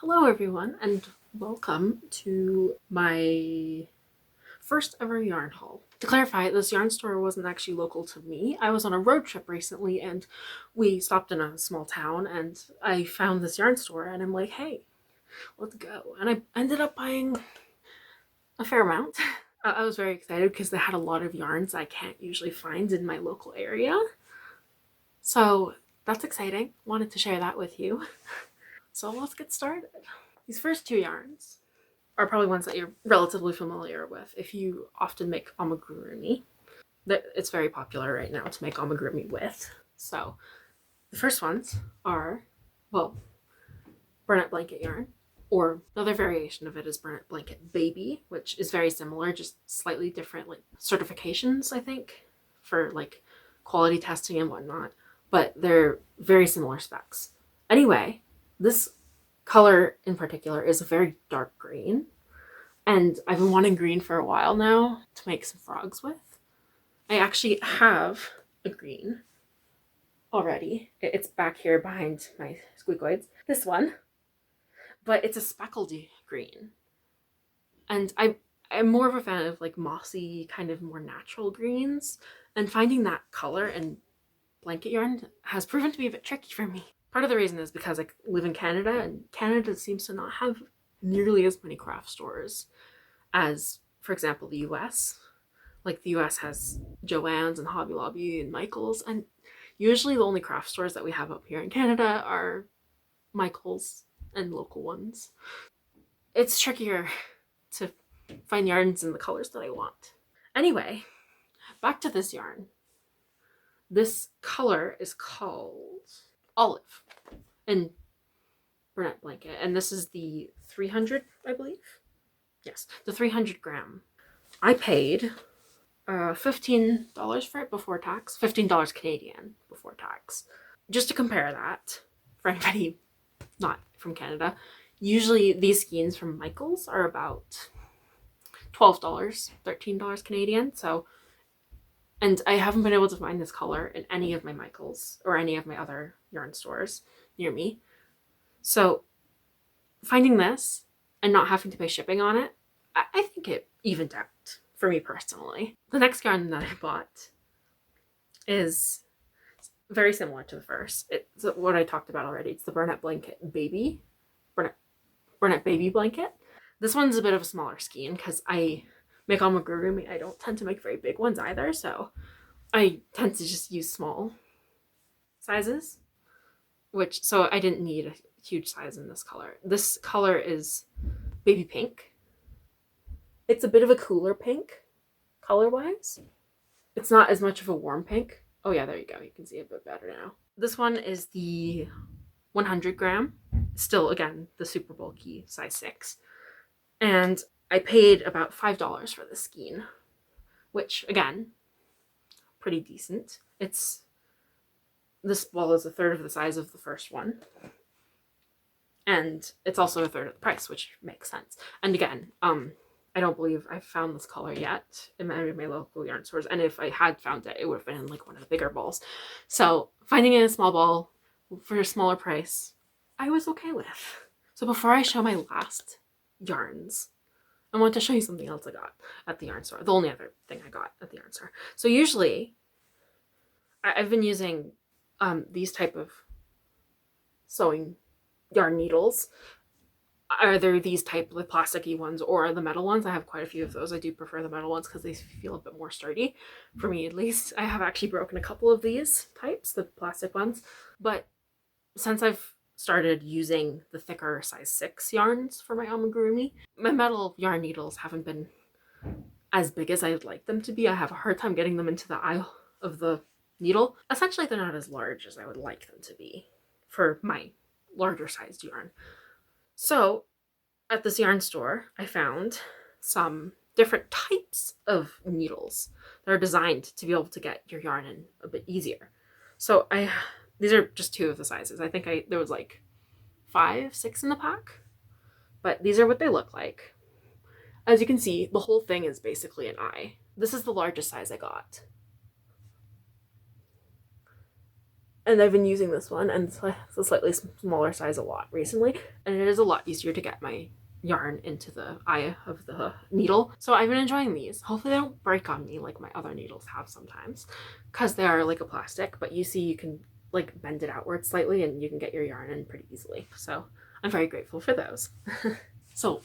Hello, everyone, and welcome to my first ever yarn haul. To clarify, this yarn store wasn't actually local to me. I was on a road trip recently and we stopped in a small town and I found this yarn store and I'm like, hey, let's go. And I ended up buying a fair amount. I was very excited because they had a lot of yarns I can't usually find in my local area. So that's exciting. Wanted to share that with you. So let's get started. These first two yarns are probably ones that you're relatively familiar with if you often make amigurumi. It's very popular right now to make amigurumi with. So the first ones are, well, Bernat Blanket yarn, or another variation of it is Bernat Blanket Baby, which is very similar, just slightly different like certifications, I think, for like quality testing and whatnot. But they're very similar specs. Anyway, this color in particular is a very dark green. And I've been wanting green for a while now to make some frogs with. I actually have a green already. It's back here behind my squeakoids. This one. But it's a speckled green. And I'm more of a fan of like mossy, kind of more natural greens. And finding that color in blanket yarn has proven to be a bit tricky for me. Part of the reason is because I live in Canada, and Canada seems to not have nearly as many craft stores as, for example, the US. Like the US has Joann's and Hobby Lobby and Michael's, and usually the only craft stores that we have up here in Canada are Michael's and local ones. It's trickier to find yarns in the colors that I want. Anyway, back to this yarn. This color is called Olive in Bernat Blanket, and this is the 300, I believe. Yes, the 300 gram. I paid $15 for it before tax. $15 Canadian before tax. Just to compare that, for anybody not from Canada, usually these skeins from Michael's are about $12, $13 Canadian. So, and I haven't been able to find this color in any of my Michael's or any of my other yarn stores near me. So, finding this and not having to pay shipping on it, I think it evened out for me personally. The next yarn that I bought is very similar to the first. It's what I talked about already. It's the Bernat Blanket Baby. Bernat Baby Blanket. This one's a bit of a smaller skein because I make amigurumi. I don't tend to make very big ones either, so I tend to just use small sizes, so I didn't need a huge size in this color. This color is baby pink. It's a bit of a cooler pink color-wise. It's not as much of a warm pink. Oh yeah, there you go. You can see it a bit better now. This one is the 100 gram. Still, again, the super bulky size 6. And I paid about $5 for the skein, which, again, pretty decent. This ball is a third of the size of the first one. And it's also a third of the price, which makes sense. And again, I don't believe I've found this color yet in my local yarn stores. And if I had found it, it would have been in like one of the bigger balls. So finding it in a small ball for a smaller price, I was okay with. So before I show my last yarns, I want to show you something else I got at the yarn store. The only other thing I got at the yarn store. So usually, I've been using these type of sewing yarn needles. Either these type of plasticky ones or the metal ones. I have quite a few of those. I do prefer the metal ones because they feel a bit more sturdy, for me at least. I have actually broken a couple of these types, the plastic ones. But since I've started using the thicker size 6 yarns for my amigurumi, my metal yarn needles haven't been as big as I'd like them to be. I have a hard time getting them into the eye of the needle. Essentially, they're not as large as I would like them to be for my larger sized yarn. So at this yarn store, I found some different types of needles that are designed to be able to get your yarn in a bit easier. So these are just 2 of the sizes. I think there was like 5, 6 in the pack, but these are what they look like. As you can see, the whole thing is basically an eye. This is the largest size I got. and I've been using this one, and it's a slightly smaller size a lot recently, and it is a lot easier to get my yarn into the eye of the needle. So I've been enjoying these. Hopefully they don't break on me like my other needles have sometimes, because they are like a plastic, but you see you can like bend it outward slightly and you can get your yarn in pretty easily. So I'm very grateful for those. So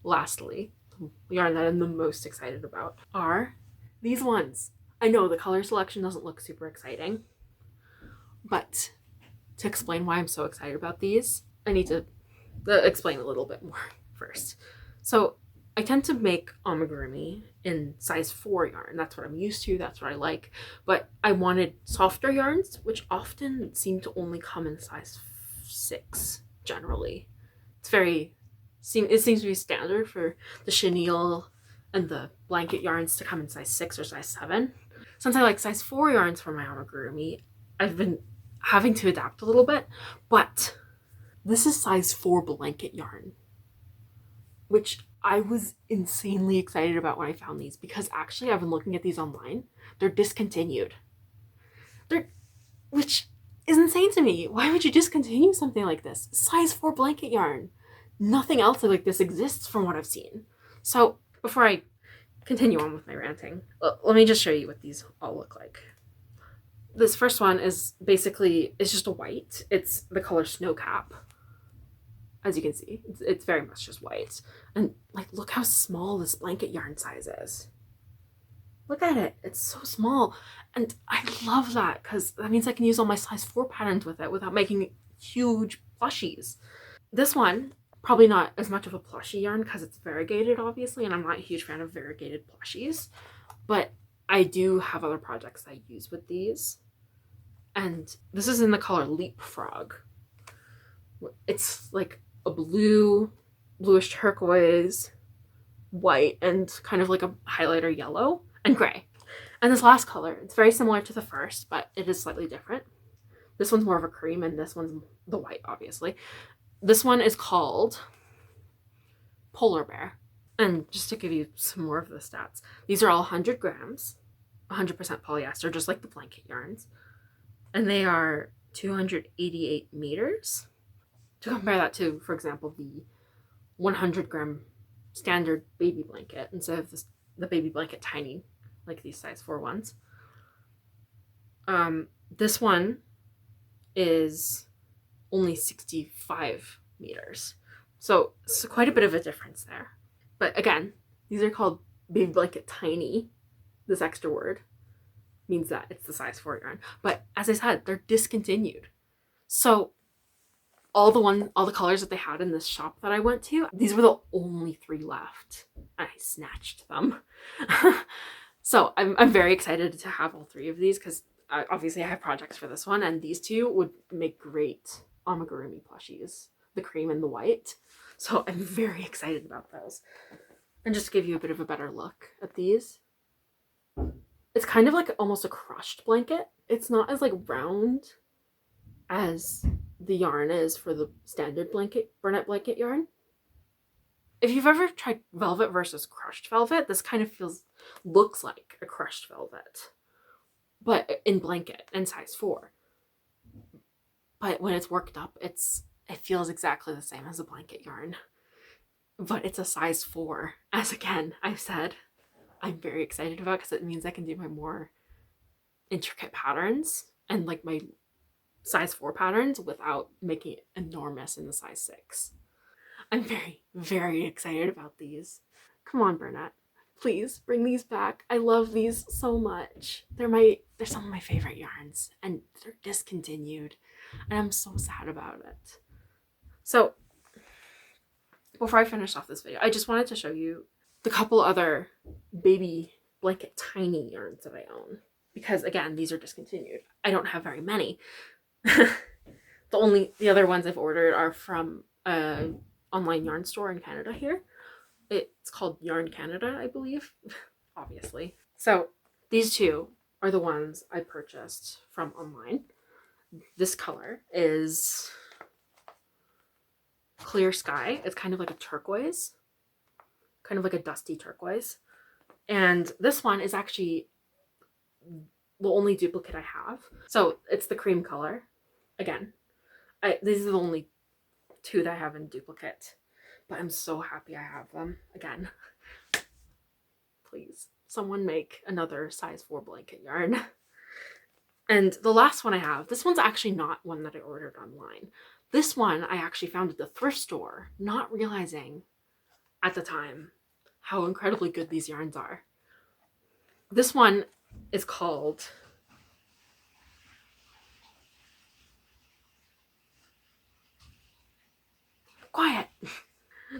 lastly, the yarn that I'm the most excited about are these ones. I know the color selection doesn't look super exciting, but to explain why I'm so excited about these, I need to explain a little bit more first. So I tend to make amigurumi in size 4 yarn. That's what I'm used to, that's what I like. But I wanted softer yarns, which often seem to only come in size 6 generally. It seems to be standard for the chenille and the blanket yarns to come in size 6 or size 7. Since I like size 4 yarns for my amigurumi, I've been having to adapt a little bit, but this is size 4 blanket yarn, which I was insanely excited about when I found these, because actually I've been looking at these online. They're discontinued. Which is insane to me. Why would you discontinue something like this? Size 4 blanket yarn. Nothing else like this exists from what I've seen. So before I continue on with my ranting, let me just show you what these all look like. This first one is basically, it's just a white. It's the color Snow Cap. As you can see, it's very much just white. And like, look how small this blanket yarn size is. Look at it, it's so small. And I love that, because that means I can use all my size 4 patterns with it without making huge plushies. This one, probably not as much of a plushie yarn because it's variegated, obviously, and I'm not a huge fan of variegated plushies. But I do have other projects I use with these. And this is in the color Leapfrog. It's like a bluish turquoise, white, and kind of like a highlighter yellow and gray. And this last color, it's very similar to the first, but it is slightly different. This one's more of a cream, and this one's the white, obviously. This one is called Polar Bear. And just to give you some more of the stats, these are all 100 grams, 100% polyester, just like the blanket yarns. And they are 288 meters. To compare that to, for example, the 100-gram standard baby blanket instead of the baby blanket tiny, like these size 4 ones. This one is only 65 meters. So it's quite a bit of a difference there. But again, these are called baby blanket tiny. This extra word means that it's the size 4 yarn. But as I said, they're discontinued. So all the colors that they had in this shop that I went to, these were the only 3 left. I snatched them. So I'm very excited to have all 3 of these, because obviously I have projects for this one, and these 2 would make great amigurumi plushies, the cream and the white. So I'm very excited about those. And just to give you a bit of a better look at these, it's kind of like almost a crushed blanket. It's not as like round as the yarn is for the standard Bernat Blanket yarn. If you've ever tried velvet versus crushed velvet, this kind of looks like a crushed velvet, but in blanket and size 4. But when it's worked up, it feels exactly the same as a blanket yarn, but it's a size 4. As again, I've said, I'm very excited about, because it means I can do my more intricate patterns and like my size 4 patterns without making it enormous in the size 6. I'm very, very excited about these. Come on, Bernat. Please bring these back. I love these so much. They're some of my favorite yarns, and they're discontinued, and I'm so sad about it. So before I finish off this video, I just wanted to show you the couple other baby blanket tiny yarns that I own, because again, these are discontinued. I don't have very many. The other ones I've ordered are from an online yarn store in Canada here. It's called Yarn Canada, I believe, obviously. So these 2 are the ones I purchased from online. This color is Clear Sky. It's kind of like a turquoise, kind of like a dusty turquoise. And this one is actually the only duplicate I have. So it's the cream color. Again, these are the only two that I have in duplicate, but I'm so happy I have them again. Please, someone make another size 4 blanket yarn. And the last one I have, this one's actually not one that I ordered online. This one I actually found at the thrift store, not realizing at the time how incredibly good these yarns are. This one is called Quiet.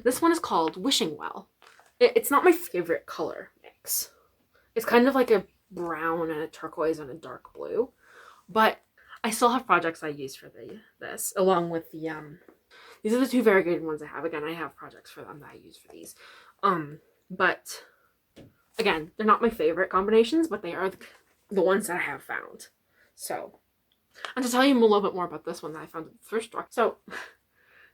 This one is called Wishing Well. It's not my favorite color mix. It's kind of like a brown and a turquoise and a dark blue, but I still have projects I use for this, along with the these are the two variegated ones I have. Again, I have projects for them that I use for these. But again, they're not my favorite combinations, but they are the ones that I have found. So, and to tell you a little bit more about this one that I found at the thrift store. So,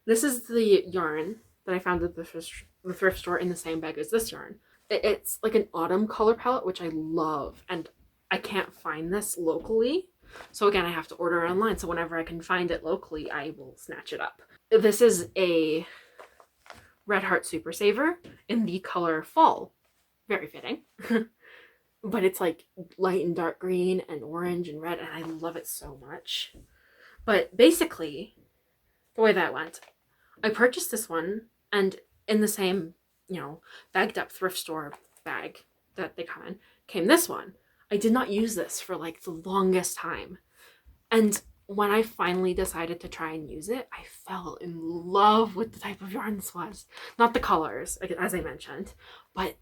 this is the yarn that I found at the thrift store in the same bag as this yarn. It's like an autumn color palette, which I love, and I can't find this locally. So again, I have to order it online. So whenever I can find it locally, I will snatch it up. This is a Red Heart Super Saver in the color Fall. Very fitting. But it's like light and dark green and orange and red, and I love it so much. But basically, the way that went, I purchased this one, and in the same, bagged up thrift store bag that they come in, came this one. I did not use this for like the longest time. And when I finally decided to try and use it, I fell in love with the type of yarn this was. Not the colors, as I mentioned, but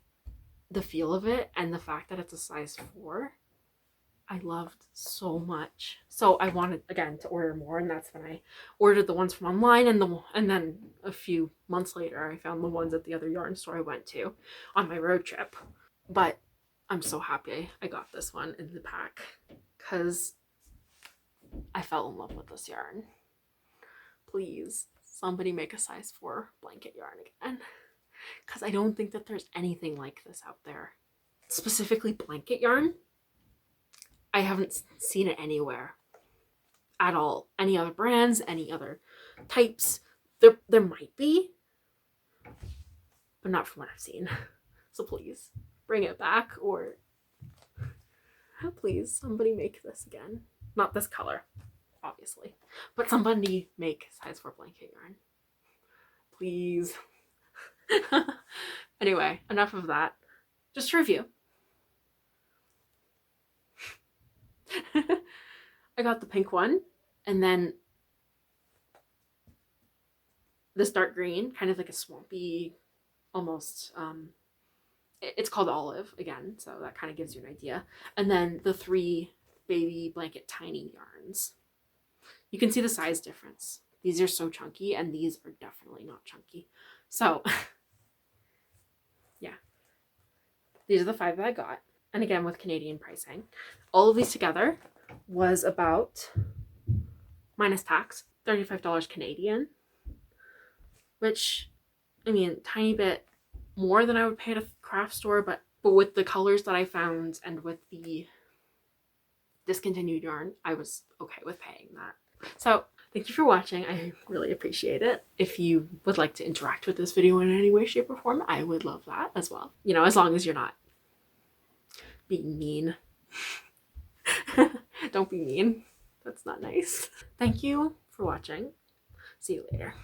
the feel of it and the fact that it's a size 4. I loved so much. So I wanted, again, to order more, and that's when I ordered the ones from online, and then a few months later I found the ones at the other yarn store I went to on my road trip. But I'm so happy I got this one in the pack because I fell in love with this yarn. Please, somebody make a size 4 blanket yarn again, because I don't think that there's anything like this out there. Specifically blanket yarn, I haven't seen it anywhere at all. Any other brands, any other types, there might be, but not from what I've seen. So please bring it back, or please somebody make this again. Not this color, obviously, but somebody make size 4 blanket yarn, please. Anyway, enough of that. Just to review. I got the pink one, and then this dark green, kind of like a swampy, almost, it's called Olive again, so that kind of gives you an idea. And then the 3 baby blanket tiny yarns. You can see the size difference. These are so chunky, and these are definitely not chunky. So yeah, these are the 5 that I got. And again, with Canadian pricing. All of these together was about, minus tax, $35 Canadian. Which, I mean, tiny bit more than I would pay at a craft store, but with the colors that I found and with the discontinued yarn, I was okay with paying that. So thank you for watching. I really appreciate it. If you would like to interact with this video in any way, shape, or form, I would love that as well. As long as you're not being mean. Don't be mean. That's not nice. Thank you for watching. See you later.